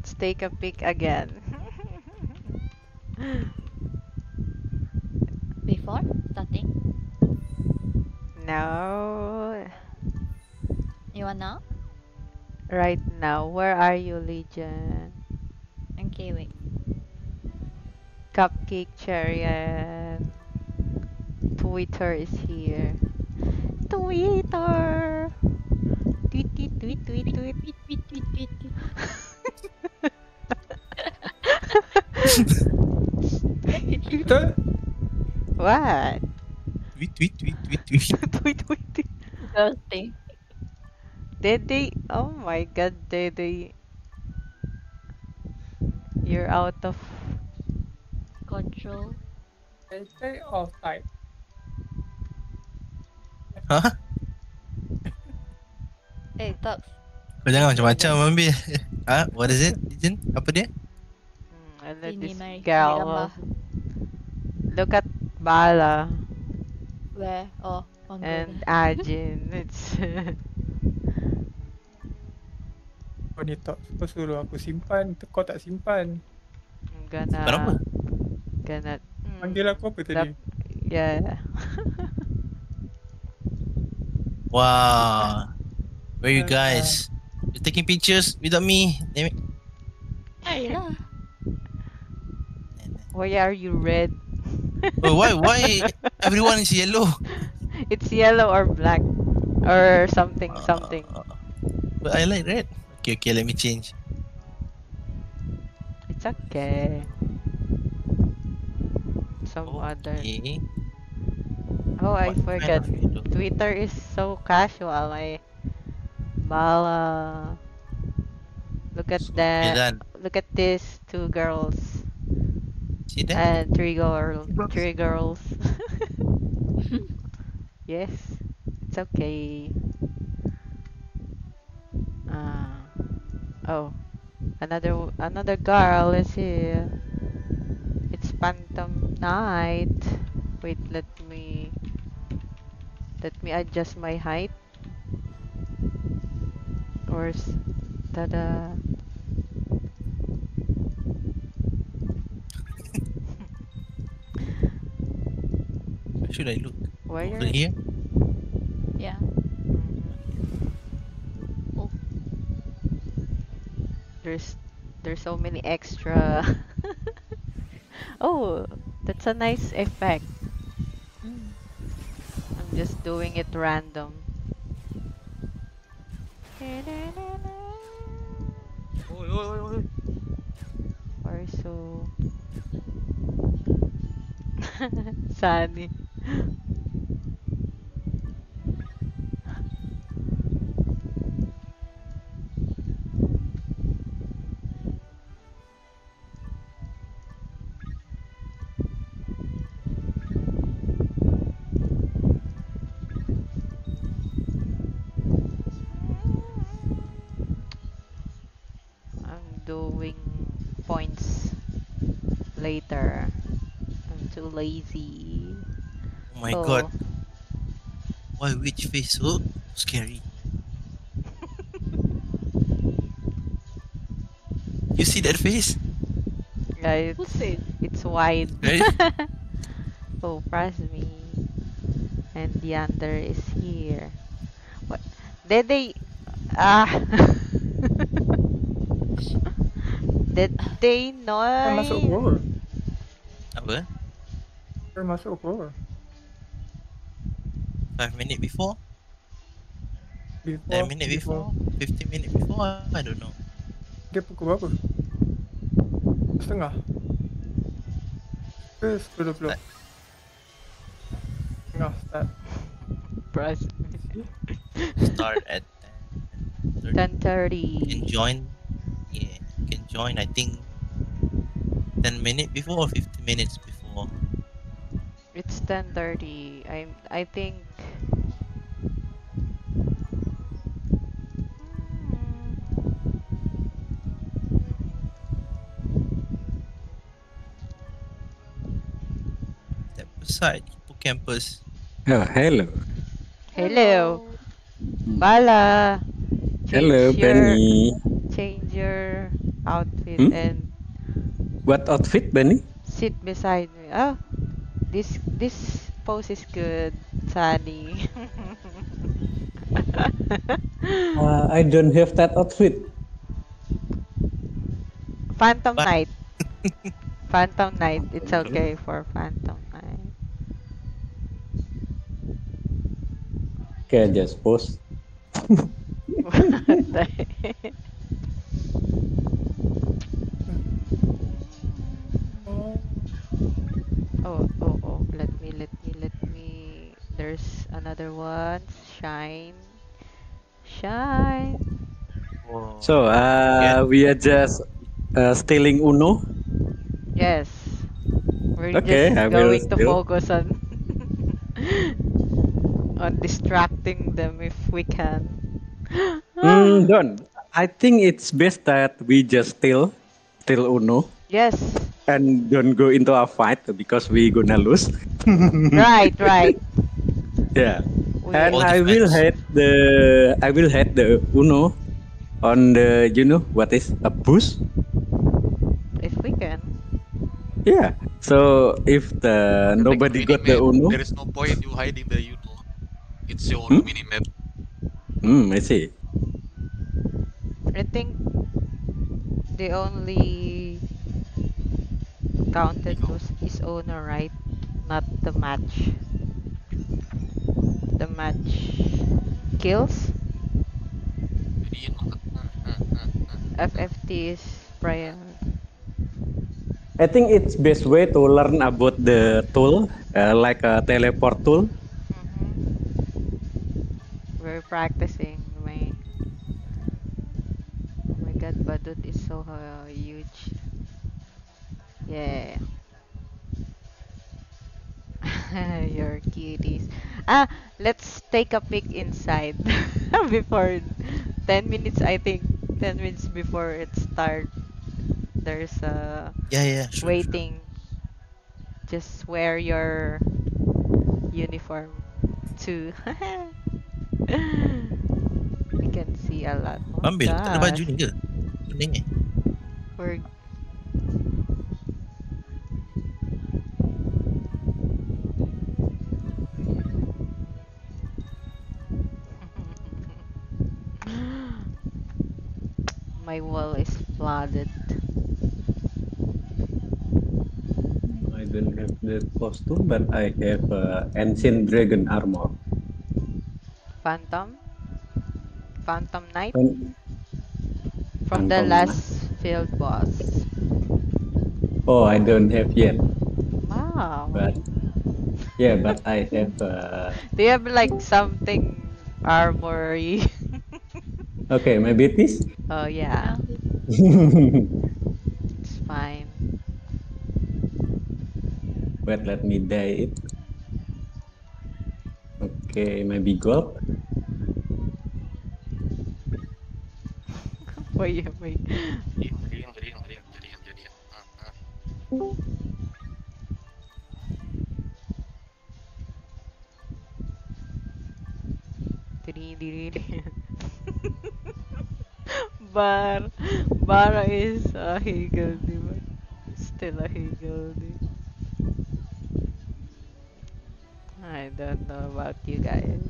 Let's take a pic again. Before starting? No. You want now? Right now, where are you, Legion? Okay, wait. Cupcake Chariot. Twitter is here. Twitter! Tweet, tweet, tweet, tweet, tweet. Tweet, tweet, tweet, tweet, tweet. Betul? What? Tweet, tweet, tweet, tweet, tweet. Tweet, tweet, tweet. Ghosting. Did they? Oh my god, did they? You're out of. Control. Stay off type. Hah? Hey, Tox. Kau jangan macam-macam ambil. Ha? What is it? Legion? Apa dia? I love Ini, this Mary. girl. Gambar. Look at Bala Where? Oh, on and Google. Ajin. It's. Kau ni tak, kau suruh aku simpan, kau tak simpan. I'm gonna. Kenapa? Gonna. Panggil aku apa tadi? Yeah. Wow. Where you guys? You're taking pictures without me. Damn it. Ayolah. Why are you red? Oh, why everyone is yellow? It's yellow or black or something. But I like red. Okay, let me change. It's okay. Some other. Okay. Oh, I What forgot. kind of yellow? Twitter is so casual. Bala. Look at So, that. Ilan, Look at these two girls see that? and three girls. Yes, it's okay. Oh, another girl is here. It's Phantom Night. Wait, let me adjust my height. Tada. Where should I look? Where Over here? Yeah. Oh. There's so many extra. Oh, that's a nice effect. I'm just doing it random. Oi. Or so Sunny. I'm doing points later. I'm too lazy. Oh my god. Why witch face so scary? You see that face? Yeah, Who's it? it's wide. Right? Oh, press me. And the under is here. What? Did they? Did they know? Kau masuk gua. Apa? Kau masuk gua. 5 minutes before? Before, 10 minutes before? 15 minutes before? I don't know. Dia pukul berapa? Setengah? Ke 10.20? Setengah start. Press Start at 10:30. 10:30. You can join. Yeah, you can join. I think 10 minutes before or 15 minutes before. It's 10:30. I think. Step aside, hippocampus. Oh, hello. Hello. Bala. Hello, Change your- Penny. Change your outfit. it Hmm? and What outfit, Benny? sit beside me. Oh, this pose is good, Sunny. I don't have that outfit. Phantom But Night. Phantom Night. It's Okay. okay for Phantom Night. Okay, just post. What the heck? Oh, Oh. Let me. There's another one. Shine. Shine. oh, So, again, we are just stealing Uno. Yes. We're Okay, just I will going to steal. focus on on distracting them if we can. Don't. I think it's best that we just steal Uno, Yes. and don't go into a fight because we gonna lose. Right. Yeah. We And all defense. I will hide the Uno on the, what is a bush? if we can. Yeah. So if the You're like a nobody mini got the map. Uno, There is no point you hiding the Uno. It's your hmm? mini map. I see. I think they only counted Ikaw. was his owner, right? Not the match. The match kills. Hindi yun FFT is prior. I think it's best way to learn about the tool, like a teleport tool. We're practicing. Oh my god, Badut is so huge. Yeah. Your cuties. Let's take a peek inside before 10 minutes, I think. 10 minutes before it starts. There's a Yeah, sure. waiting. Just wear your uniform too. We can see a lot. Oh my Ambil, tak ada baju gosh. ni ke? Kuning eh? We're my wall is flooded. I don't have the costume, but I have ancient dragon armor. Phantom? Phantom Knight? Phan- From the Phantom Knight. last field boss. Oh, I don't have yet, Wow. but yeah, but I have. Do you have like something armory? Okay, maybe this. Oh yeah, Yeah. it's fine. Wait, let me dye it. Okay, maybe gold. Wait. Jadian. Bar, Bara is a higgledy, but still a higgledy. I don't know about you guys.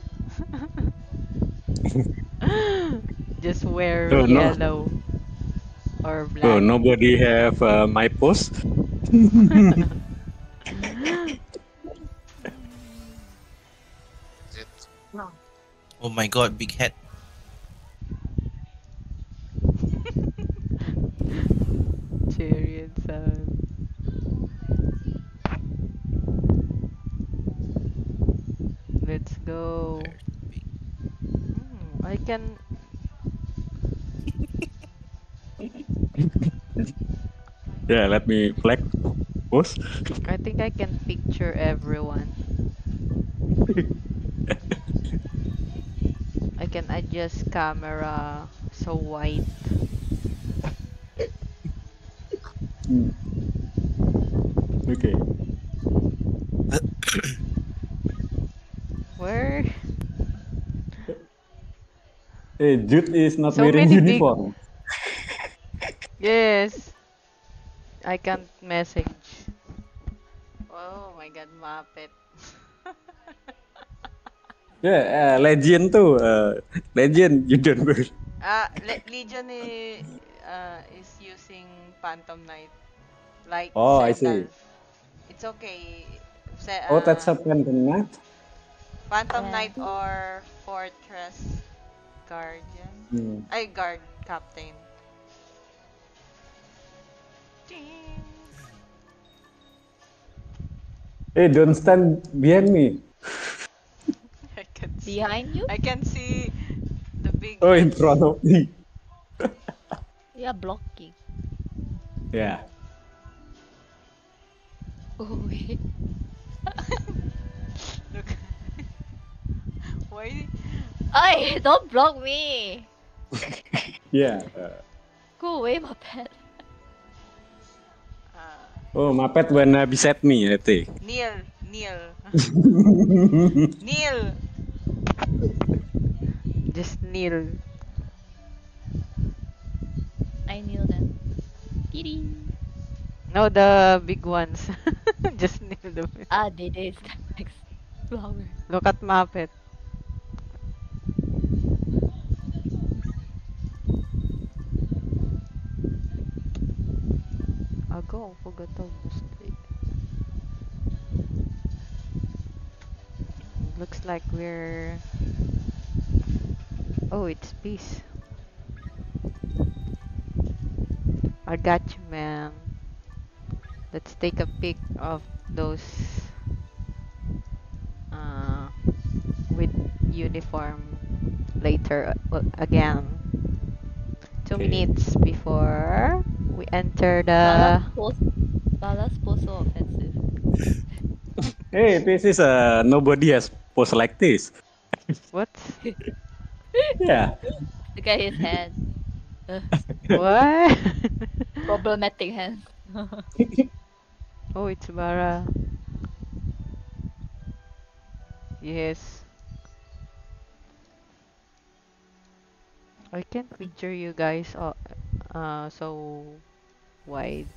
Just wear Oh no! yellow or Oh, black. nobody have my post. Is it? Oh my god, big head. Chariot sound. Let's go. I can. Yeah, let me flag post. I think I can picture everyone. I can adjust camera so wide. Okay. Where? Hey, Jude is not So wearing many big. uniform. Yes. I can't message. Oh my god, Muppet. Yeah, Legend too. Legend, you don't know. Legion is using Phantom Knight like Oh, I see. Sendal. It's okay. Oh, that's a Phantom Knight. Phantom Yeah. Knight or Fortress Guardian. Hmm. Ay, Guard Captain. Ding. Hey, don't stand behind me. I can see. Behind you? I can see the big Oh, in heads. front of me. Yeah, blocking. Yeah. Oh wait. Look. Why? Ay, don't block me. Yeah. Go away, my pet. Oh, my pet wanna beside me, I think. Neil. Neil. Just kneel. I kneel then. Kitty. No, the big ones. Just kneel them. Ah, they did. Next flower. Look at Muppet. Ago, pagkatapos. Looks like we're... Oh, it's peace. I got you, man. Let's take a pic of those with uniform later again. 2 Okay. minutes before we enter Bala's the... post. Bala's post so offensive. Hey, this is nobody has post like this. What? Yeah. Look at his hand. What? Problematic hand. Oh, it's Bara. Yes. I can't picture you guys so wide.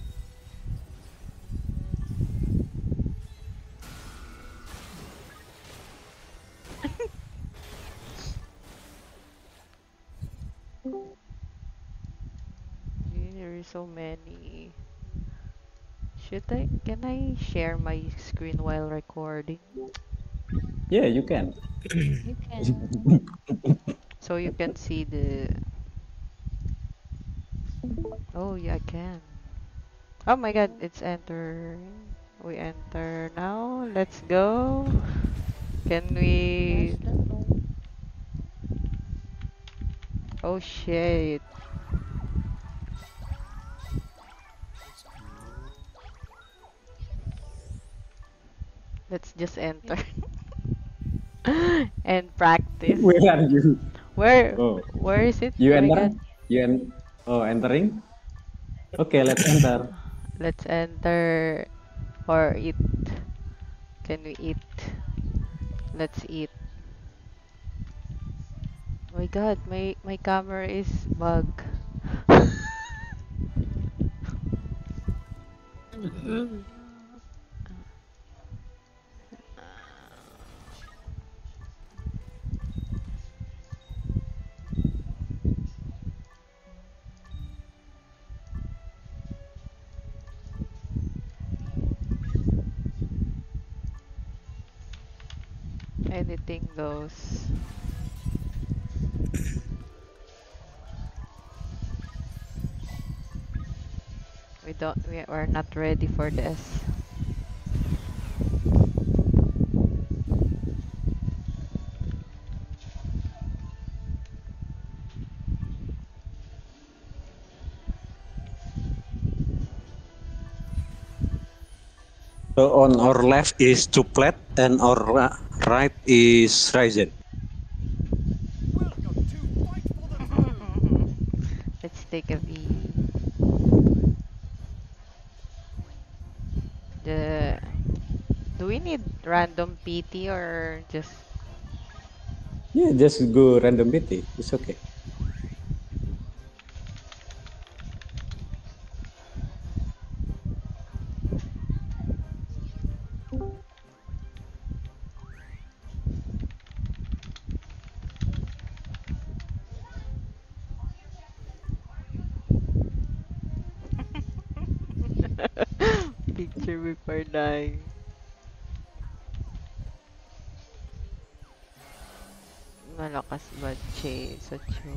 There are so many. Can I share my screen while recording? Yeah, you can. You can. So you can see the... Oh, yeah, I can. Oh my god, it's entering. We enter now. Let's go. Can we... Yes, let's go. Oh shit. Let's just enter. And practice. Where are you? Where? Oh, Where is it? you Oh my enter? god. Oh, entering? Okay, let's enter. Let's enter or eat. Can we eat? Let's eat. Oh my god, my camera is bug. Anything goes. We're not ready for this. So on our left is Chuplet and our right is Ryzen. Let's take a V. Do we need random PT or just... Yeah, just go random BT. It's okay. Picture before dying. Malakas ba, Che? Sa Che.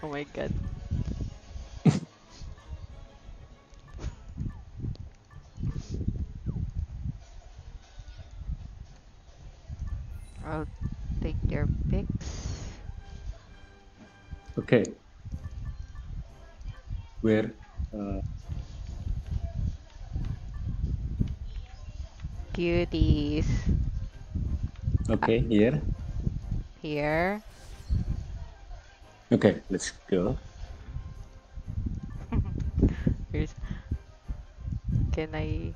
Oh my god. I'll take your pics. Okay. Where? Cuties. Okay, here. Here. Okay, let's go. Here's. Can I?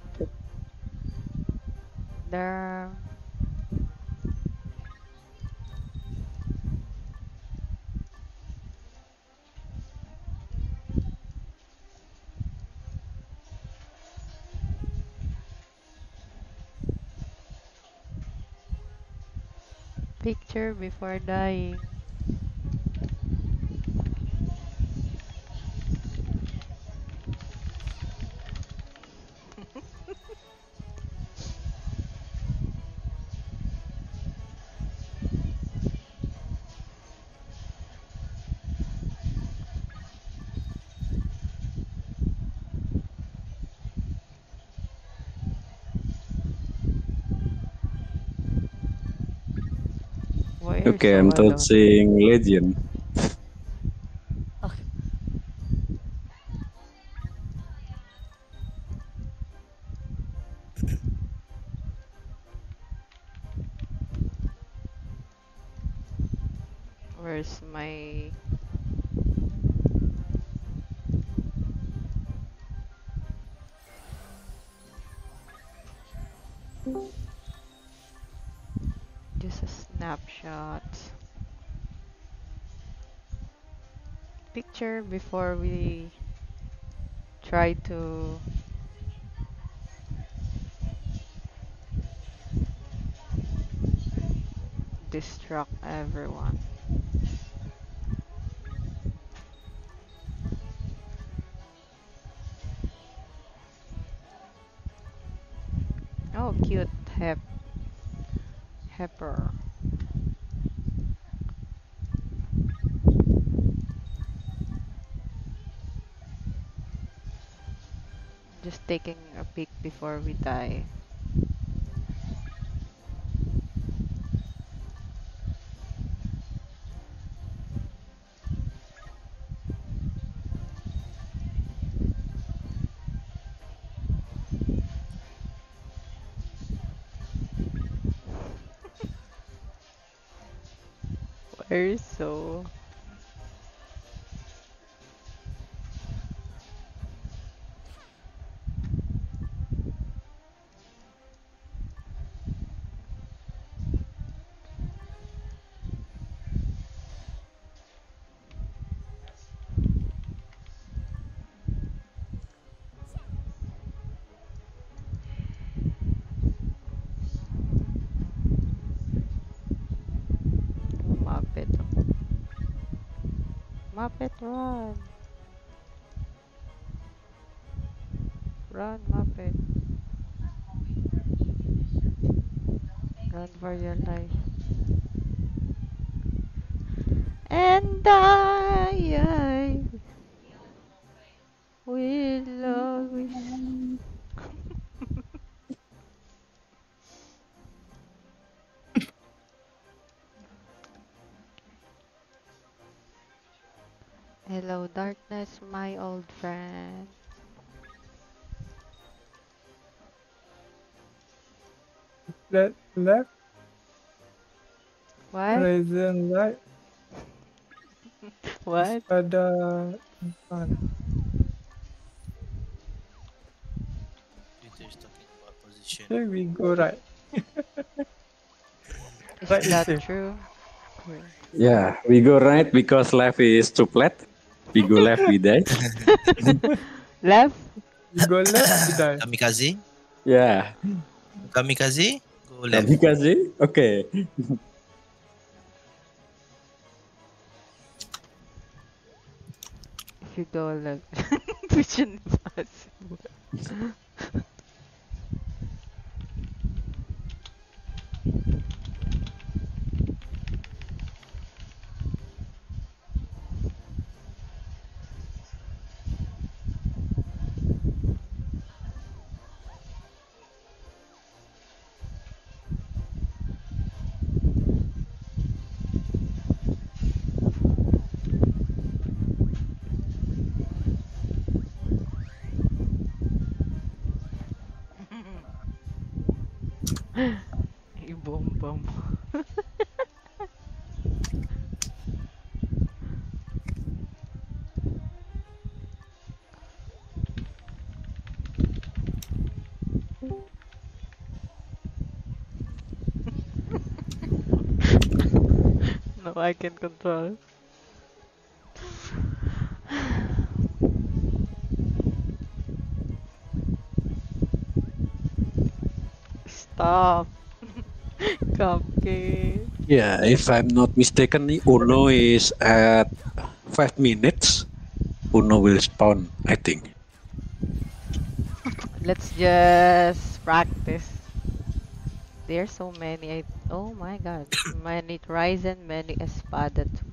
There. Picture before dying. Why are you Okay, so I'm alone? touching Legend. Okay. Where's my... Just a snapshot. Picture before we try to distract everyone. Oh, cute heifer. Just taking a peek before we die. Where so? Muppet. Muppet, run! Run, Muppet. Run for your life. And I will always... Hello, darkness, my old friend. Left, What? horizon, right, What? pada depan. Twitter is talking about position. Okay, we go right. Is Right is that safe. true? Cool. Yeah, we go right because left is too flat. We go left, we die. Left? We go left, we die. Kamikaze? Yeah. Kamikaze? Go left. Kamikaze? Okay. if you go like Mission Impossible. Ibomba mo. No, I can control. Stop. Cupcake. Yeah, if I'm not mistaken, Uno is at 5 minutes. Uno will spawn, I think. Let's just practice. There's so many. Oh my god. Many Ryzen, many Espada too.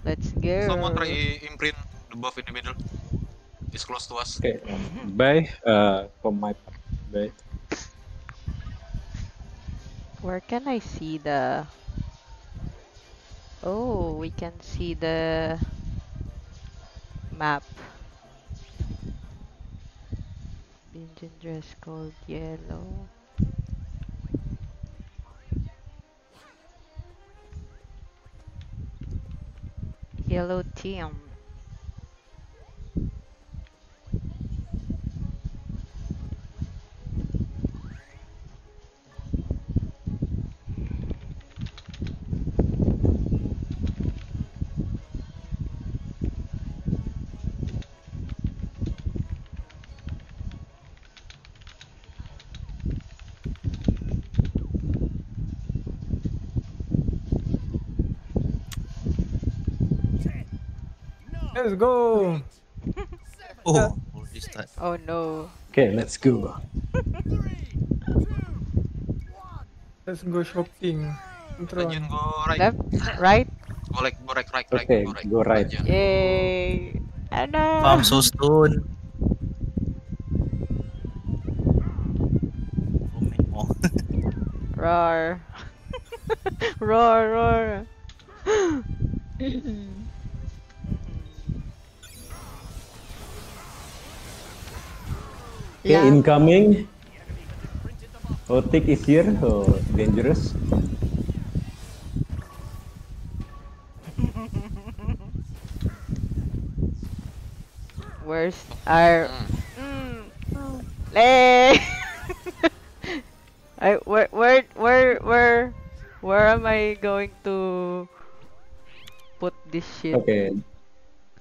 Let's go. Someone try imprint the buff in the middle. It's close to us. Okay, bye. From my part, bye. Where can I see the... Oh, we can see the map. Engine dress code yellow. Yellow team. Let's go. Oh, already start. Oh no. Okay, let's go. Let's go shopping. Rajin, Intro. go right. Left? Right? Go like, go right, Okay, go right. Yeah. Yay! Ano? Farm so soon. Oh, man. Oh. Roar. Roar, roar. Okay, Lang. incoming. Otik is here. Oh, dangerous. Where's our... Lay! Where am I going to put this shit? Okay,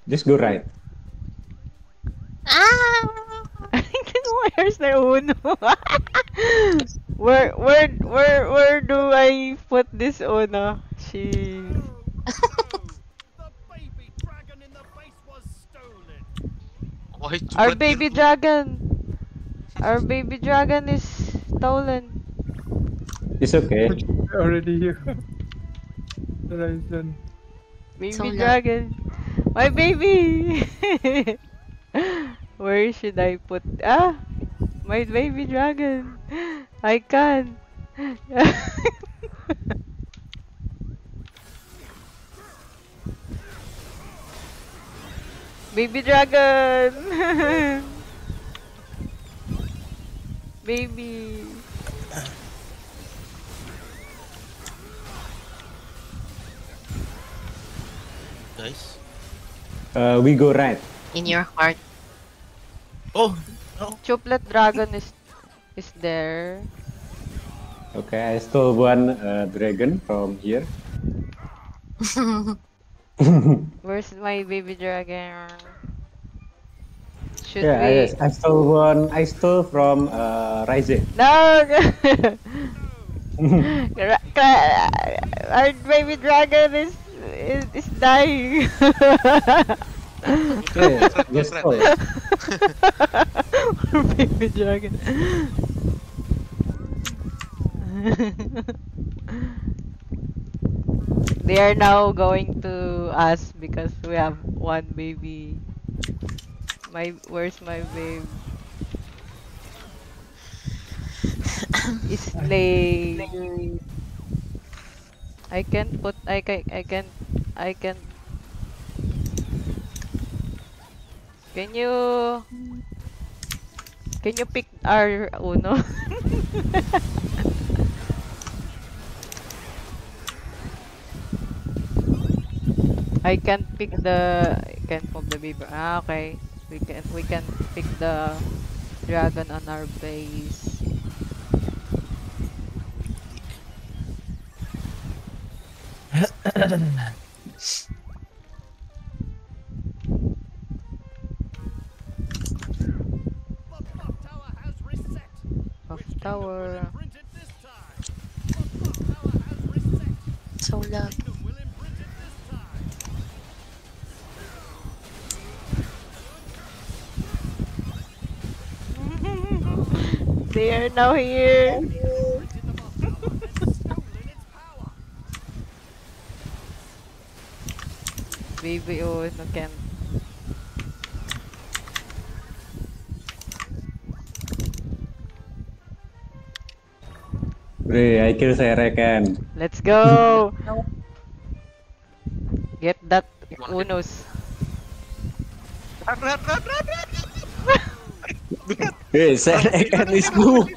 just go right. Where's the Uno? Where do I put this Uno? Jeez. Why you Our let baby me- dragon. Our baby dragon is stolen. It's okay. Already here. Horizon. Baby So dragon. My baby. Where should I put? Ah, my baby dragon. I can't. Baby dragon. Baby. Guys. We go right. In your heart. Oh, no. Chuplet dragon is there. Okay, I stole one dragon from here. Where's my baby dragon? Should Yeah, we? yes, I stole one. I stole from Ryze. No! Our baby dragon is dying. Okay, just Friend, call. eh. Baby dragon. They are now going to us because we have one baby. Where's my babe? Is slave. I can can you pick our Uno? I can't move the baby. Ah, okay. We can pick the dragon on our base. Buff tower. So loud. They are now here. Baby Uno can. Bre, I kill Sereken. Let's go. Get that One hit. Unos. Run. Hey, Sereken is moved.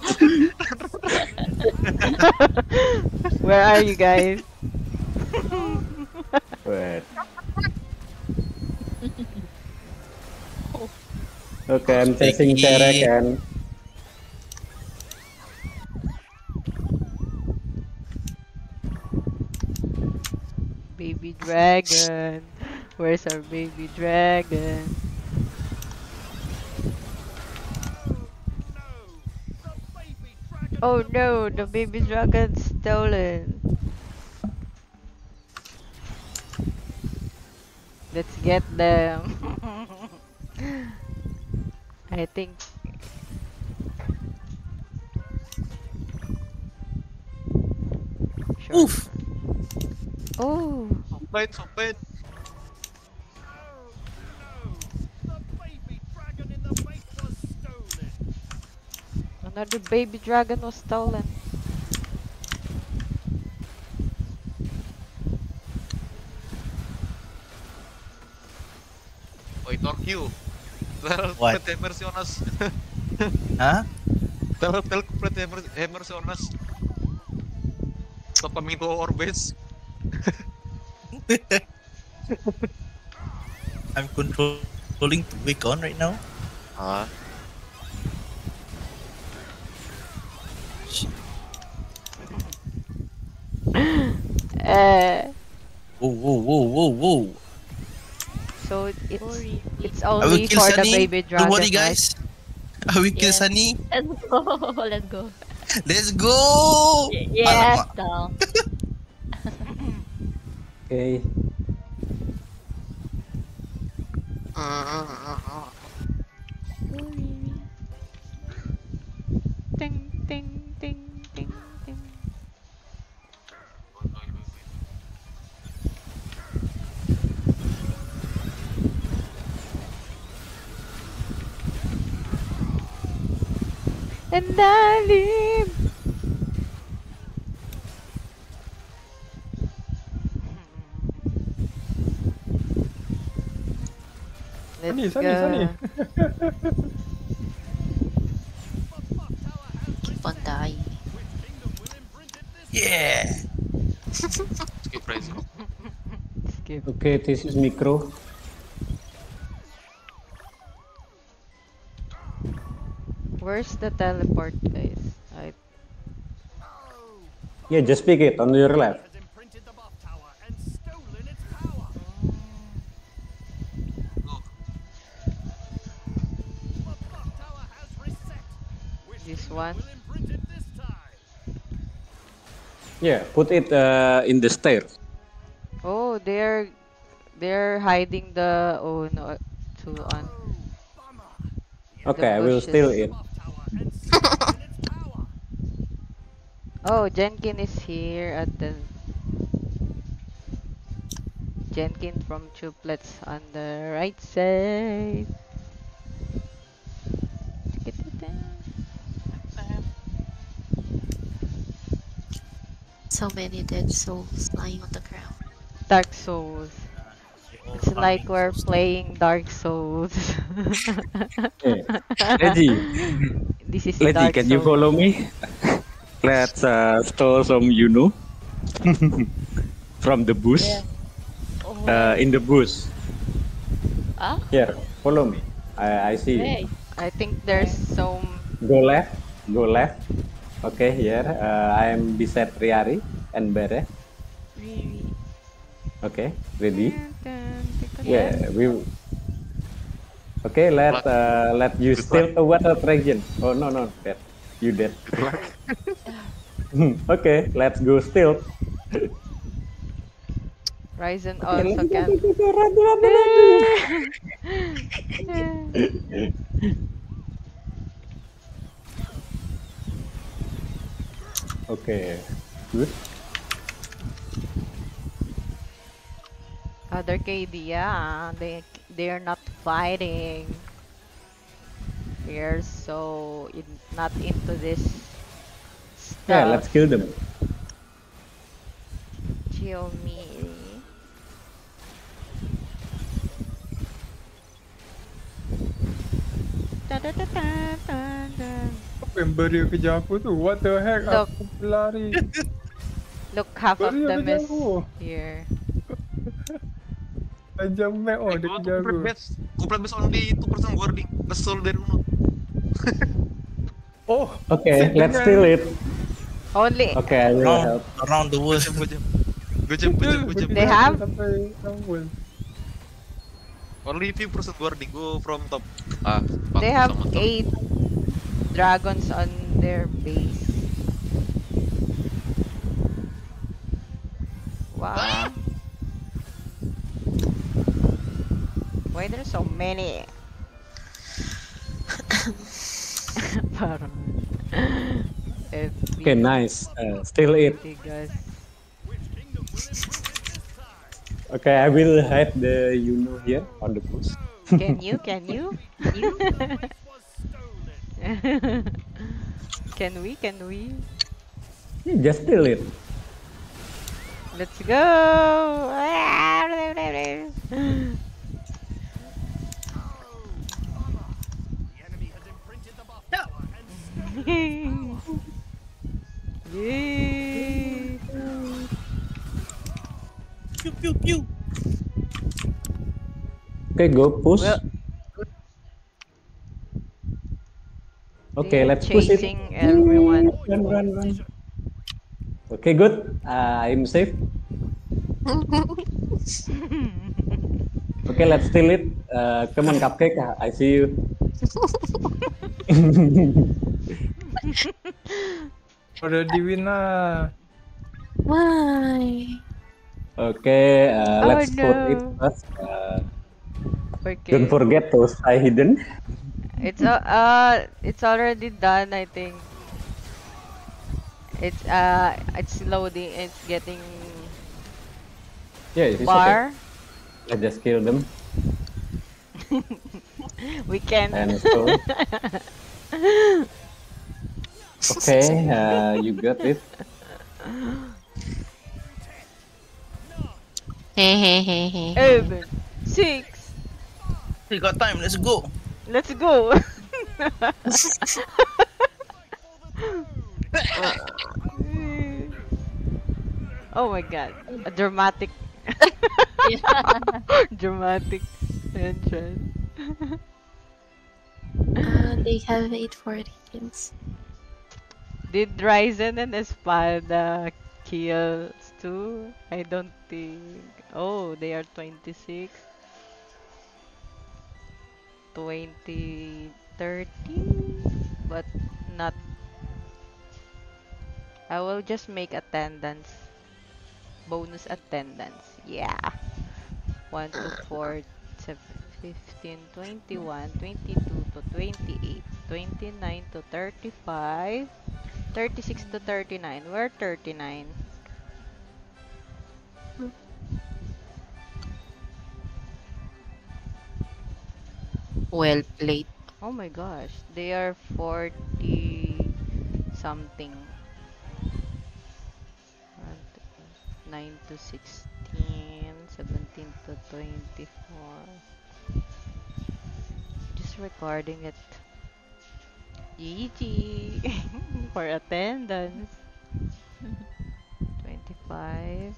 Where are you guys? Wait. Okay, I'm chasing Sereken. Baby dragon. Where's our baby dragon? Oh no, the baby dragon's stolen. Let's get them. I think. Sure. Oof. Oh, So bad. another baby dragon was stolen. Oi, Torque. What? Pret emersi on us. Huh? Tell pret emersi on us. Stop coming to our base. I'm controlling to wake on right now. Ah. Whoa. So it's I will only kill for the Sunny. baby dragon, Don't worry, right? guys. I will kill Yes. Sunny. Let's go. Let's go. Let's go. Yes, Alamak. down. Okay. Ting ting ting ting ting. And I live. Let's Sunny. go. Keep on dying. Yeah. Skip race. Skip. Okay, this is Micro. Where's the teleport, guys? Yeah, just pick it on your left. This one. Yeah, put it in the stairs. Oh, they're They're hiding the oh no to on the Okay, I will steal bushes. it. Oh, Jenkin is here at the Jenkin from Triplets on the right side. So many dead souls lying on the ground. Dark Souls. We're all It's like farming we're for stuff. playing Dark Souls. Okay. Reggie, This is Reggie, Dark can you Souls. follow me? Let's store some from the bush. Oh, In the bush. ah, Here, follow me. I see you. wait. I think there's some. Go left. Go left. Okay, here. I am beside Riari and Bere. Really? Okay, ready? Yeah. Yeah, we. Okay, let you Good steal a water dragon. Oh no no, dead. You dead. Good luck. Okay, let's go steal. Ryzen Okay, also let's go, can. go, go, run, run, run. Okay, good. Other KD, yeah, they're not fighting. They're so not into this Yeah, let's stuff. kill them. Chill me. Da, da, da, da, da, da. Apa yang barrier kejar aku tu? What the heck? Look. Aku lari. Look, half of Barrier them kejar is aku. here. Panjang map oh, Hey, dia go to kejar aku. complete base. Complete base only 2% wording. Kesel dari Uno. Oh, Okay, sit let's dengan- steal it. Only Okay, I will Around, help. around the world. Gojam. They have? Sampai Samuel. Only few percent wording. Go from top. they have 8 dragons on their base. Wow. Why there's so many? Parang Okay, nice. Steal it. guys. Okay, I will hide the here on the bush. Can you? Can you? Can we? Can we? Yeah, just steal it. Let's go! Yay! Pew pew pew. Okay, go push. Well, Okay, they're let's push it. chasing everyone. Run, run, run. Okay, good. I'm safe. Okay, let's steal it. Come on, Cupcake. I see you. Already win lah. Why? Okay, Oh, let's put it no. first. Okay. Don't forget to stay hidden. It's already done, I think. It's loading. It's getting Yeah, it's bar. okay. I just kill them We can. and so. Okay, you got it. Hehehehe. 7, 6. We got time. Let's go. Let's go. Oh my god. A dramatic dramatic entrance. They have 840s. Did Ryzen and Espada kills too? I don't think. Oh, they are 26. 20, 30, but not. I will just make attendance. Bonus attendance. Yeah. 1 to 4, 15, 21, 22 to 28, 29 to 35, 36 to 39. We're 39. Well played. Oh my gosh, they are 40 something. 9 to 16, 17 to 24. Just recording it. GG for attendance. 25.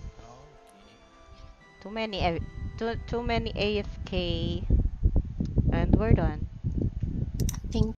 Too many too many AFK. And we're done. Thank